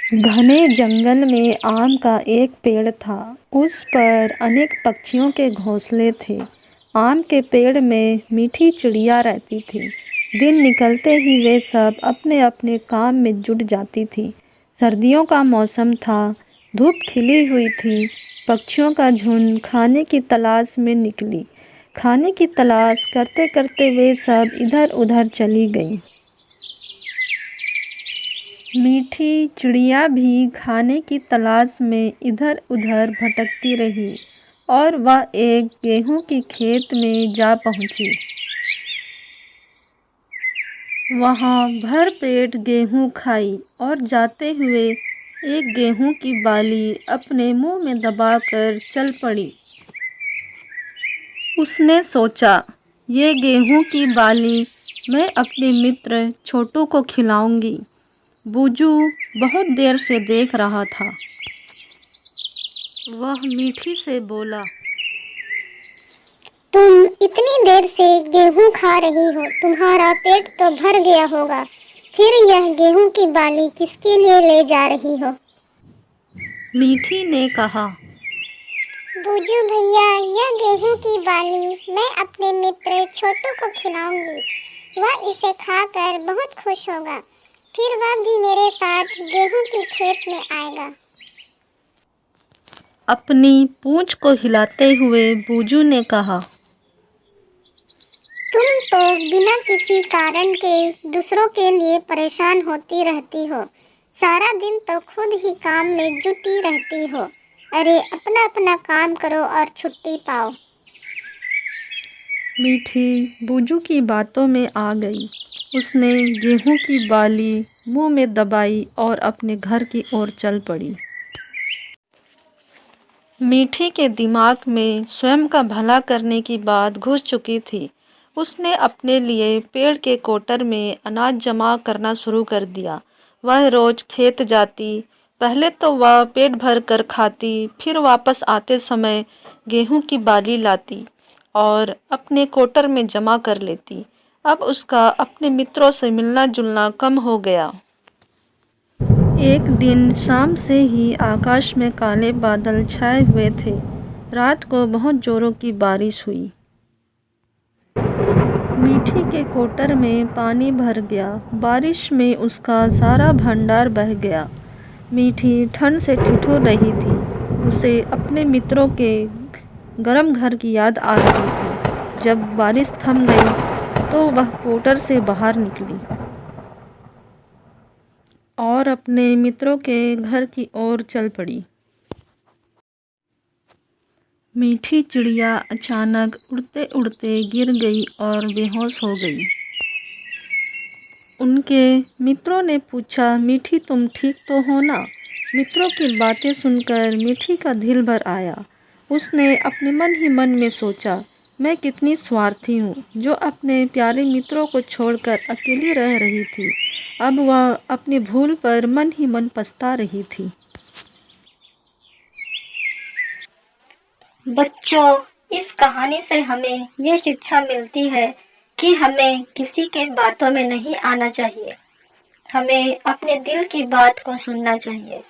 घने जंगल में आम का एक पेड़ था। उस पर अनेक पक्षियों के घोंसले थे। आम के पेड़ में मीठी चिड़िया रहती थी। दिन निकलते ही वे सब अपने अपने काम में जुट जाती थी। सर्दियों का मौसम था। धूप खिली हुई थी। पक्षियों का झुंड खाने की तलाश में निकली। खाने की तलाश करते करते वे सब इधर उधर चली गईं। मीठी चिड़िया भी खाने की तलाश में इधर उधर भटकती रही और वह एक गेहूं की खेत में जा पहुंची। वहां भर पेट गेहूं खाई और जाते हुए एक गेहूं की बाली अपने मुंह में दबाकर चल पड़ी। उसने सोचा, ये गेहूं की बाली मैं अपने मित्र छोटू को खिलाऊंगी। बूजू बहुत देर से देख रहा था। वह मीठी से बोला, तुम इतनी देर से गेहूं खा रही हो, तुम्हारा पेट तो भर गया होगा, फिर यह गेहूं की बाली किसके लिए ले जा रही हो? मीठी ने कहा, बूजू भैया, यह गेहूं की बाली मैं अपने मित्र छोटू को खिलाऊंगी। वह इसे खाकर बहुत खुश होगा, फिर वह भी मेरे साथ गेहूं की खेत में आएगा। अपनी पूंछ को हिलाते हुए बूजू ने कहा, तुम तो बिना किसी कारण के दूसरों के लिए परेशान होती रहती हो। सारा दिन तो खुद ही काम में जुटी रहती हो। अरे अपना अपना काम करो और छुट्टी पाओ। मीठी बूजू की बातों में आ गई। उसने गेहूं की बाली मुंह में दबाई और अपने घर की ओर चल पड़ी। मीठी के दिमाग में स्वयं का भला करने की बात घुस चुकी थी। उसने अपने लिए पेड़ के कोटर में अनाज जमा करना शुरू कर दिया। वह रोज खेत जाती। पहले तो वह पेट भर कर खाती, फिर वापस आते समय गेहूं की बाली लाती और अपने कोटर में जमा कर लेती। अब उसका अपने मित्रों से मिलना जुलना कम हो गया। एक दिन शाम से ही आकाश में काले बादल छाए हुए थे। रात को बहुत जोरों की बारिश हुई। मीठी के कोटर में पानी भर गया। बारिश में उसका सारा भंडार बह गया। मीठी ठंड से ठिठुर रही थी। उसे अपने मित्रों के गर्म घर की याद आ रही थी। जब बारिश थम गई तो वह कोटर से बाहर निकली और अपने मित्रों के घर की ओर चल पड़ी। मीठी चिड़िया अचानक उड़ते उड़ते गिर गई और बेहोश हो गई। उनके मित्रों ने पूछा, मीठी तुम ठीक तो हो ना? मित्रों की बातें सुनकर मीठी का दिल भर आया। उसने अपने मन ही मन में सोचा, मैं कितनी स्वार्थी हूँ जो अपने प्यारे मित्रों को छोड़कर अकेली रह रही थी। अब वह अपनी भूल पर मन ही मन पछता रही थी। बच्चों, इस कहानी से हमें ये शिक्षा मिलती है कि हमें किसी के बातों में नहीं आना चाहिए। हमें अपने दिल की बात को सुनना चाहिए।